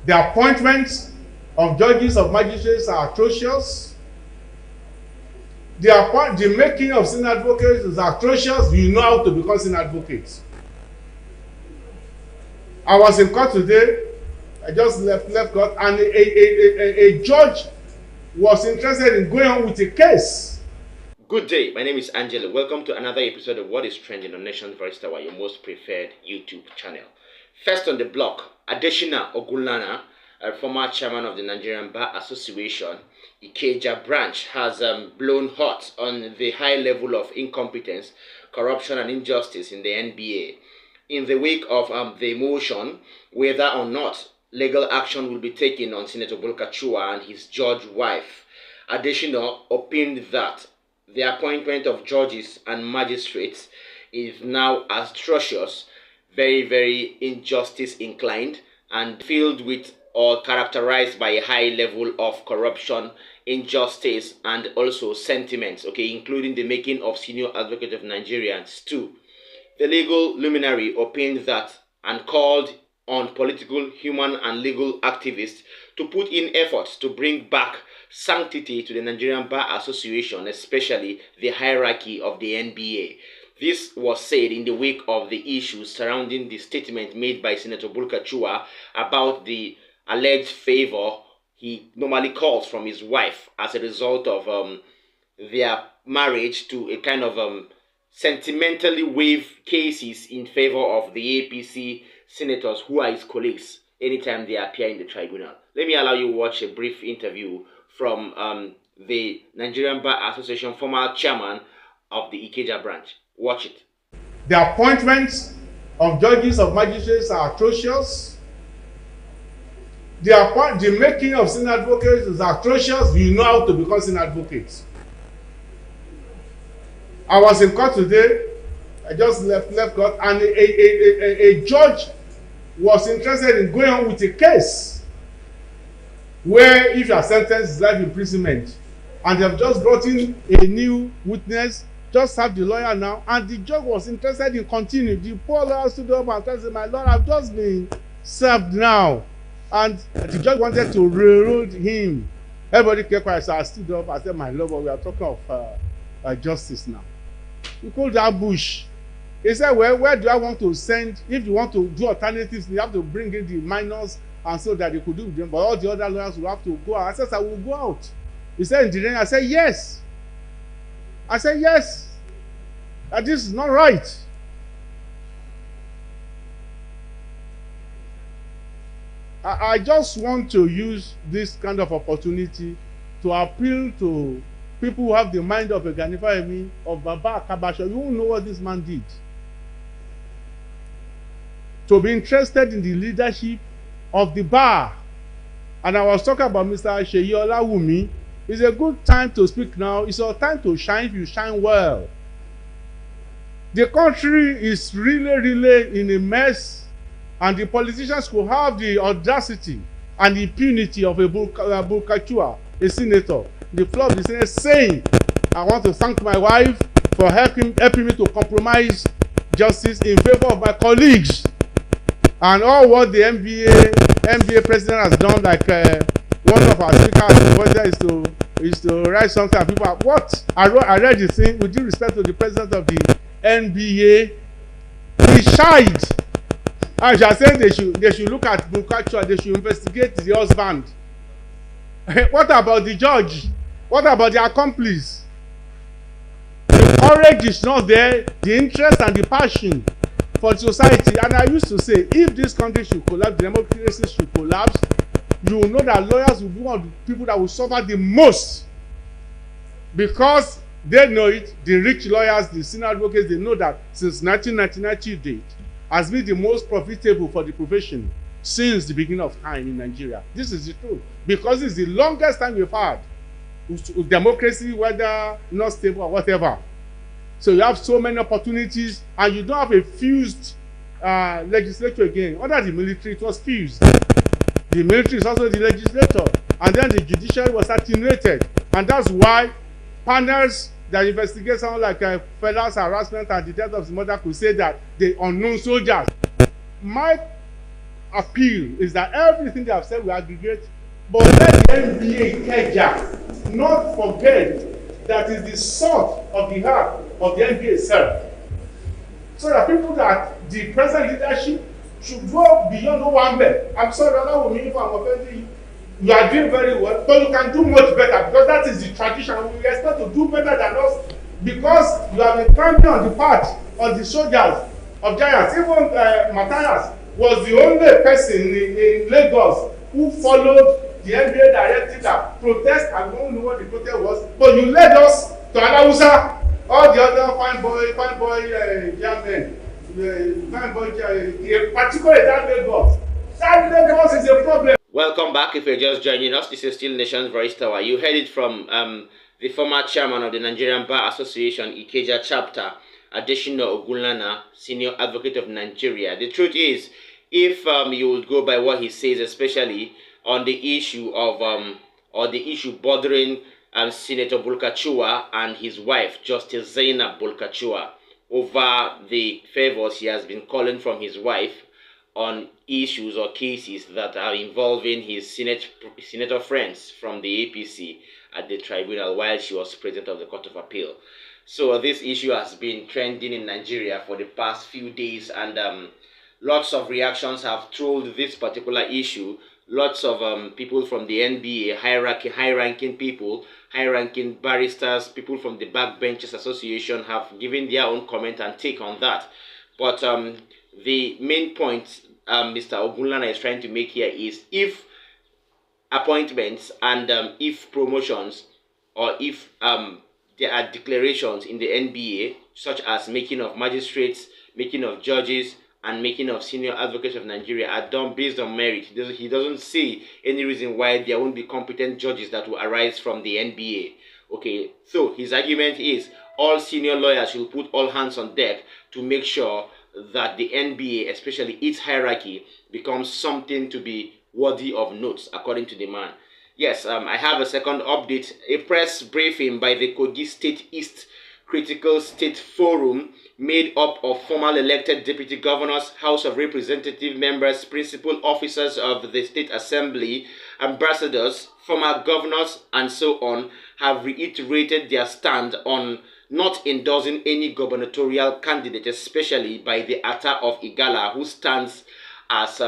The appointments of judges of magistrates are atrocious. The making of senior advocates is atrocious. You know how to become senior advocates. I was in court today. I just left court, and a judge was interested in going on with a case. Good day, my name is Angela. Welcome to another episode of What is Trending on Nation Voice Tower, your most preferred YouTube channel. First on the block, Adeshina Ogunlana, a former chairman of the Nigerian Bar Association, Ikeja branch, has blown hot on the high level of incompetence, corruption and injustice in the NBA. In the wake of the motion, whether or not legal action will be taken on Senator Bulkachiwa and his judge wife, Adeshina opined that the appointment of judges and magistrates is now atrocious, very, very injustice inclined, and filled with or characterized by a high level of corruption, injustice, and also sentiments, including the making of senior advocate of Nigerians too. The legal luminary opined that and called on political, human, and legal activists to put in efforts to bring back sanctity to the Nigerian Bar Association, especially the hierarchy of the NBA. This was said in the wake of the issues surrounding the statement made by Senator Bulkachiwa about the alleged favor he normally calls from his wife as a result of their marriage, to a kind of sentimentally waive cases in favor of the APC senators who are his colleagues anytime they appear in the tribunal. Let me allow you to watch a brief interview from the Nigerian Bar Association former chairman of the Ikeja branch. Watch it. The appointments of judges of magistrates are atrocious. The making of senior advocates is atrocious. You know how to become senior advocates. I was in court today. I just left court, and a judge was interested in going on with a case where if you are sentenced to life imprisonment and they have just brought in a new witness, just have the lawyer now, and the judge was interested in continuing. The poor lawyer stood up and said, "My lord, I've just been served now," and the judge wanted to railroad him. Everybody kept quiet, so I stood up. I said, "My lord, but we are talking of justice now." He called that bush. He said, "Well, where do I want to send? If you want to do alternatives, you have to bring in the minors, and so that they could do with them. But all the other lawyers will have to go out." I said, "I will go out." He said, "In the rain." I said, "Yes." I said, "Yes. That this is not right." I just want to use this kind of opportunity to appeal to people who have the mind of a Ganifa Emi, of Baba Kabasha. You won't know what this man did. To be interested in the leadership of the bar. And I was talking about Mr. Seyi Olawumi. It's a good time to speak now. It's a time to shine if you shine well. The country is really in a mess, and the politicians could have the audacity and the impunity of a Bulkachiwa, a senator, the floor of the Senate, saying, "I want to thank my wife for helping me to compromise justice in favor of my colleagues." And all what the NBA president has done, like one of our speakers is to write something, and people are, what? I read the thing, with due respect to the president of the NBA, he shied. I shall say they should look at Bulkachiwa, they should investigate the husband. What about the judge? What about the accomplice? The courage is not there, the interest and the passion for society. And I used to say, if this country should collapse, democracy should collapse, you will know that lawyers will be one of the people that will suffer the most, because they know it. The rich lawyers, the senior advocates, they know that since 1999 till date has been the most profitable for the profession since the beginning of time in Nigeria. This is the truth, because it's the longest time we've had with democracy, whether not stable or whatever. So you have so many opportunities, and you don't have a fused legislature again. Under the military, it was fused. The military is also the legislature, and then the judiciary was attenuated, and that's why panels that investigate someone like Fela's harassment and the death of his mother could say that the unknown soldiers. My appeal is that everything they have said will aggregate, but let the NBA Ikeja not forget that is the salt of the heart of the NBA itself. So that people that the present leadership should go beyond Owambe. I'm sorry, Olawumi, if I'm offending you. You are doing very well, but you can do much better because that is the tradition. We expect to do better than us because you have been climbing on the path of the soldiers of giants. Even Matthias was the only person in Lagos who followed the NBA directive that protest. I don't know what the protest was, but you led us to Alausa. All the other fine boy young men, fine boy, particularly that Lagos. That Lagos is a problem. Welcome back. If you're just joining us, this is still Nation's Voice Tower. You heard it from the former chairman of the Nigerian Bar Association, Ikeja chapter, Adesina Ogunlana, senior advocate of Nigeria. The truth is, if you would go by what he says, especially on the issue of or the issue bothering Senator Bulkachiwa and his wife, Justice Zainab Bulkachiwa, over the favors he has been calling from his wife on issues or cases that are involving his senator friends from the APC at the tribunal while she was president of the Court of Appeal. So this issue has been trending in Nigeria for the past few days, and lots of reactions have trolled this particular issue. Lots of people from the NBA, high-ranking people, high-ranking barristers, people from the Backbenchers Association have given their own comment and take on that. But the main point Mr. Ogunlana is trying to make here is if appointments and if promotions or if there are declarations in the NBA such as making of magistrates, making of judges, and making of senior advocates of Nigeria are done based on merit, he doesn't see any reason why there won't be competent judges that will arise from the NBA. Okay, so his argument is all senior lawyers should put all hands on deck to make sure that the NBA, especially its hierarchy, becomes something to be worthy of notes, according to the man. Yes, I have a second update. A press briefing by the Kogi State East Critical State Forum, made up of former elected deputy governors, House of Representative members, principal officers of the State Assembly, ambassadors, former governors, and so on, have reiterated their stand on not endorsing any gubernatorial candidate, especially by the Ata of Igala, who stands as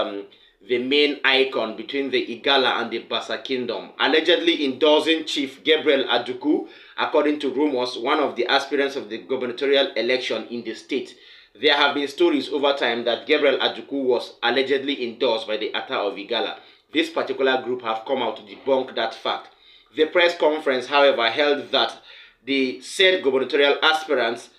the main icon between the Igala and the Basa Kingdom, allegedly endorsing Chief Gabriel Aduku, according to rumors, one of the aspirants of the gubernatorial election in the state. There have been stories over time that Gabriel Aduku was allegedly endorsed by the Ata of Igala. This particular group have come out to debunk that fact. The press conference, however, held that the said gubernatorial aspirants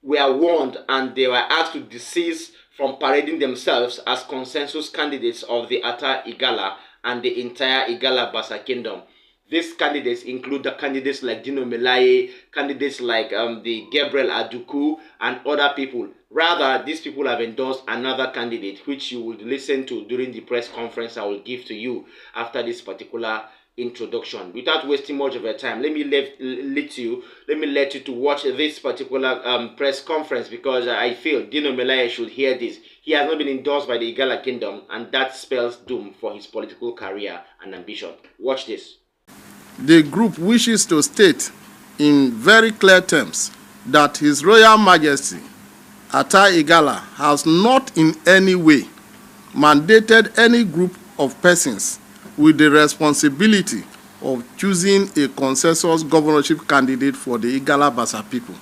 were warned and they were asked to desist from parading themselves as consensus candidates of the Ata Igala and the entire Igala Basa Kingdom. These candidates include the candidates like Dino Melaye, candidates like the Gabriel Aduku, and other people. Rather, these people have endorsed another candidate, which you would listen to during the press conference I will give to you after this particular introduction. Without wasting much of your time, let me let you to watch this particular press conference, because I feel Dino Melaye should hear this. He has not been endorsed by the Igala Kingdom, and that spells doom for his political career and ambition. Watch this. The group wishes to state in very clear terms that His Royal Majesty Ata Igala has not in any way mandated any group of persons with the responsibility of choosing a consensus governorship candidate for the Igala Basa people.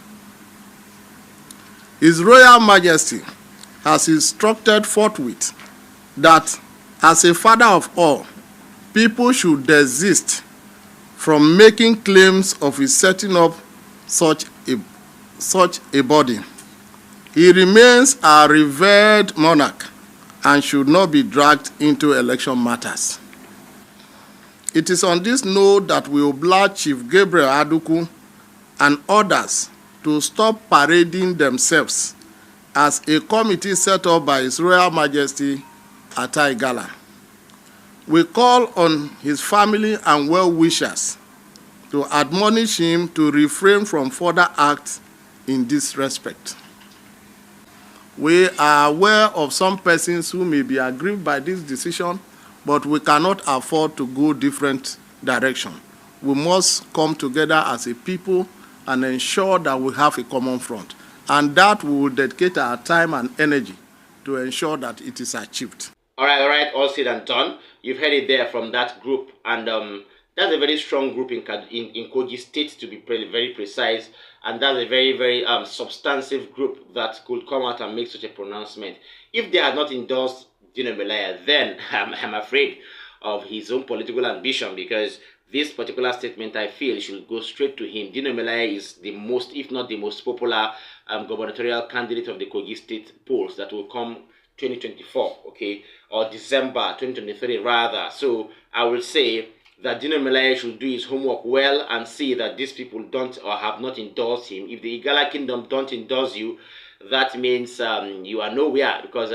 His Royal Majesty has instructed forthwith that as a father of all, people should desist from making claims of his setting up such a body. He remains a revered monarch and should not be dragged into election matters. It is on this note that we oblige Chief Gabriel Aduku and others to stop parading themselves as a committee set up by His Royal Majesty Ata Igala. We call on his family and well-wishers to admonish him to refrain from further acts in this respect. We are aware of some persons who may be aggrieved by this decision, but we cannot afford to go different direction. We must come together as a people and ensure that we have a common front. And that we will dedicate our time and energy to ensure that it is achieved. All right, all said and done. You've heard it there from that group, and that's a very strong group in Kogi State, to be very precise, and that's a very substantive group that could come out and make such a pronouncement. If they had not endorsed Dino Melaya, then I'm afraid of his own political ambition, because this particular statement, I feel, should go straight to him. Dino Melaya is the most, if not the most popular gubernatorial candidate of the Kogi State polls that will come 2024, okay, or December 2023 rather. So I will say that Dino Melaya should do his homework well and see that these people don't or have not endorsed him. If the Igala Kingdom don't endorse you, that means you are nowhere, because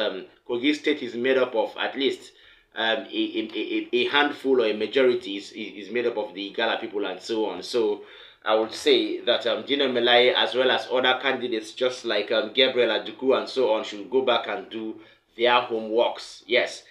Kogi State is made up of at least a handful or a majority is made up of the Igala people and so on. So I would say that Dino Melaya, as well as other candidates just like Gabriel Aduku and so on, should go back and do their homeworks. Yes.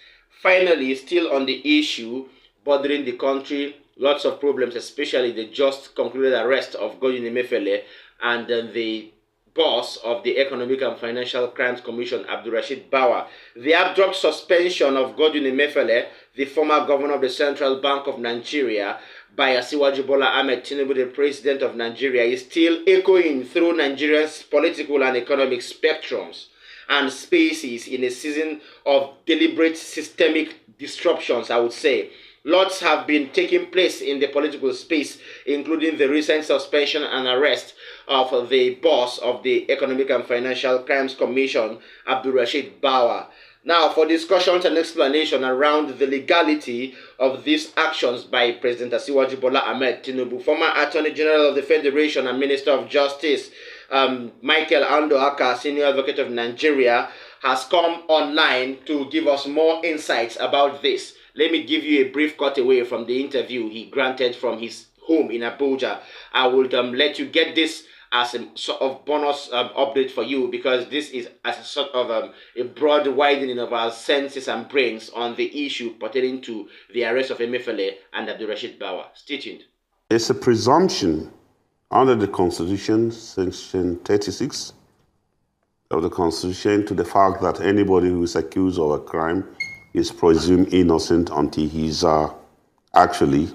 Finally, still on the issue bothering the country, lots of problems, especially the just concluded arrest of Godwin Emefiele and the boss of the Economic and Financial Crimes Commission, Abdulrasheed Bawa. The abrupt suspension of Godwin Emefiele, the former governor of the Central Bank of Nigeria, by Asiwaju Bola Ahmed Tinubu, the president of Nigeria, is still echoing through Nigeria's political and economic spectrums and spaces in a season of deliberate systemic disruptions, I would say. Lots have been taking place in the political space, including the recent suspension and arrest of the boss of the Economic and Financial Crimes Commission, Abdulrasheed Bawa. Now, for discussions and explanation around the legality of these actions by President Asiwaju Bola Ahmed Tinubu, former Attorney General of the Federation and Minister of Justice, Michael Ando Aka, Senior Advocate of Nigeria, has come online to give us more insights about this. Let me give you a brief cutaway from the interview he granted from his home in Abuja. I will let you get this as a sort of bonus update for you, because this is as a sort of a broad widening of our senses and brains on the issue pertaining to the arrest of Emefiele and Abdulrasheed Bawa. Stay tuned. It's a presumption under the Constitution, Section 36 of the Constitution, to the fact that anybody who is accused of a crime is presumed innocent until he's actually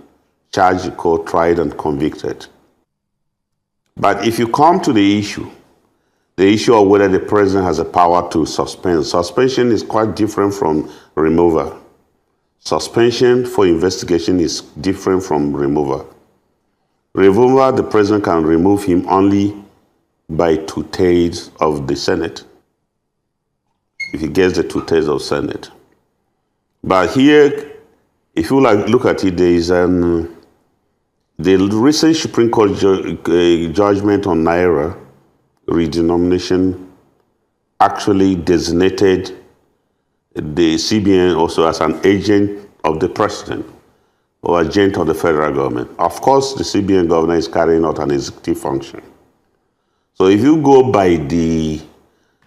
charged in court, tried, and convicted. But if you come to the issue of whether the president has the power to suspend, suspension is quite different from removal. Suspension for investigation is different from removal. Removal, the president can remove him only by 2/3 of the Senate, if he gets the 2/3 of Senate. But here, if you look at it, there is the recent Supreme Court judgment on Naira redenomination actually designated the CBN also as an agent of the president or agent of the federal government. Of course, the CBN governor is carrying out an executive function. So if you go by the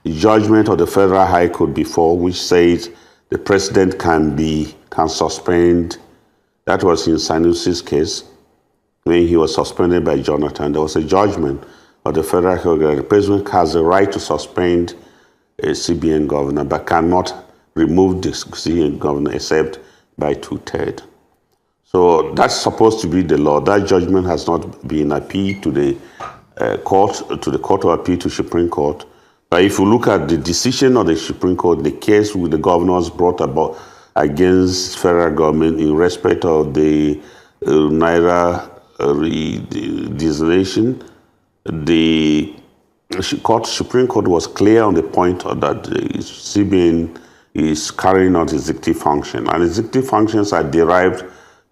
judgment of the Federal High Court before, which says the president can suspend, that was in Sanusi's case, when he was suspended by Jonathan, there was a judgment of the Federal Court that the president has the right to suspend a CBN governor, but cannot remove the CBN governor except by 2/3. So that's supposed to be the law. That judgment has not been appealed to the Court of Appeal to Supreme Court. But if you look at the decision of the Supreme Court, the case with the governors brought about against federal government in respect of the Naira designation, the Supreme Court was clear on the point that the CBN is carrying out executive function, and executive functions are derived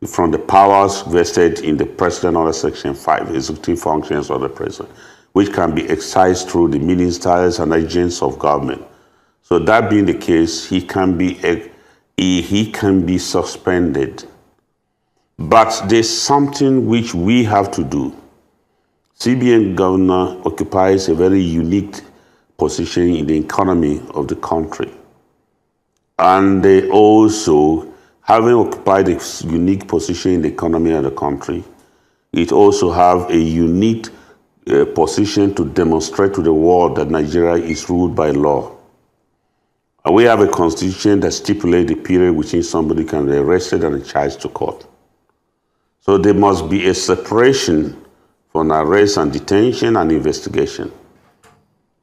from the powers vested in the president under Section 5, executive functions of the president, which can be exercised through the ministers and agents of government. So that being the case, he can be suspended. But there's something which we have to do. CBN governor occupies a very unique position in the economy of the country. And they also, having occupied a unique position in the economy of the country, it also have a unique position to demonstrate to the world that Nigeria is ruled by law. And we have a constitution that stipulates the period within somebody can be arrested and charged to court. So there must be a separation from arrest and detention and investigation.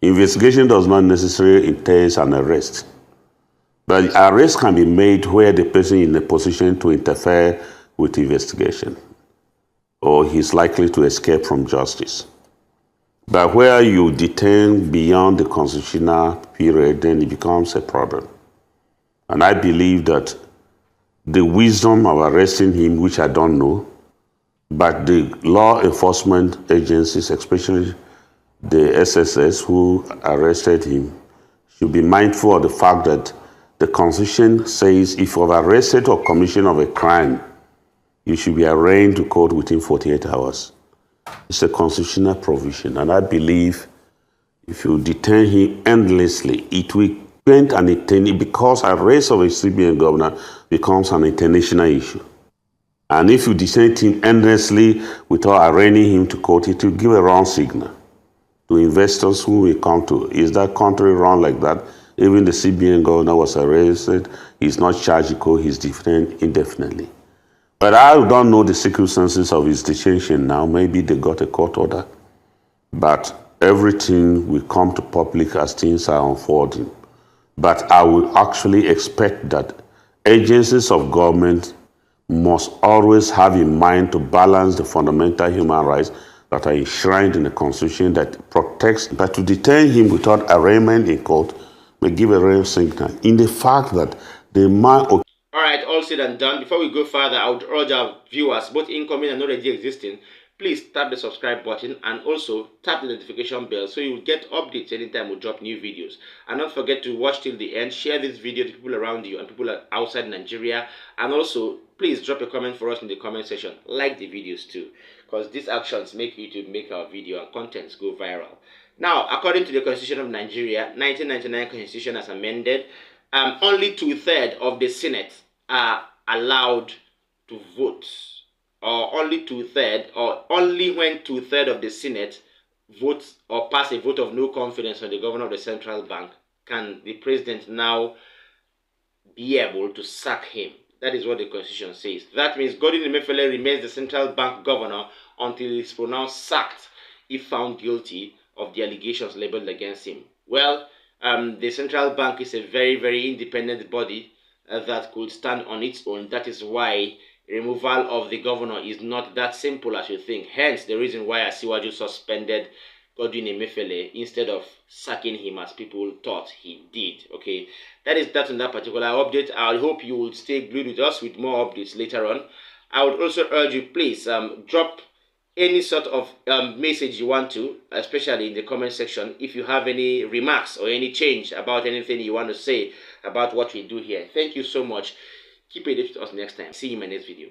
Investigation does not necessarily entail an arrest. But arrest can be made where the person is in a position to interfere with investigation, or he's likely to escape from justice. But where you detain beyond the constitutional period, then it becomes a problem. And I believe that the wisdom of arresting him, which I don't know, but the law enforcement agencies, especially the SSS who arrested him, should be mindful of the fact that the Constitution says if you have arrested or commission of a crime, you should be arraigned to court within 48 hours. It's a constitutional provision, and I believe if you detain him endlessly, it will paint an international, because arrest of a CBN governor becomes an international issue. And if you detain him endlessly without arraigning him to court, it will give a wrong signal to investors who will come to. Is that country run like that? Even the CBN governor was arrested. He's not charged in court. He's detained indefinitely. But I don't know the circumstances of his detention now. Maybe they got a court order. But everything will come to public as things are unfolding. But I would actually expect that agencies of government must always have in mind to balance the fundamental human rights that are enshrined in the Constitution that protects. But to detain him without arraignment in court may give a real signal in the fact that the man. Alright, all said and done. Before we go further, I would urge our viewers, both incoming and already existing, please tap the subscribe button and also tap the notification bell so you will get updates anytime we drop new videos. And don't forget to watch till the end, share this video to people around you and people outside Nigeria. And also, please drop a comment for us in the comment section. Like the videos too, because these actions make YouTube make our video and contents go viral. Now, according to the Constitution of Nigeria, 1999 Constitution as amended, only 2/3 of the Senate are allowed to vote, or only 2/3, or only when 2/3 of the Senate votes or pass a vote of no confidence on the governor of the central bank can the president now be able to sack him. That is what the Constitution says. That means Godwin Emefiele remains the central bank governor until he is pronounced sacked if found guilty of the allegations labeled against him. Well, the central bank is a very, very independent body that could stand on its own. That is why removal of the governor is not that simple as you think. Hence, the reason why Asiwaju suspended Godwin Emefiele instead of sacking him as people thought he did. Okay, that is that on that particular update. I hope you will stay glued with us with more updates later on. I would also urge you, please drop any sort of message you want to, especially in the comment section, if you have any remarks or any change about anything you want to say about what we do here. Thank you so much. Keep it with us next time. See you in my next video.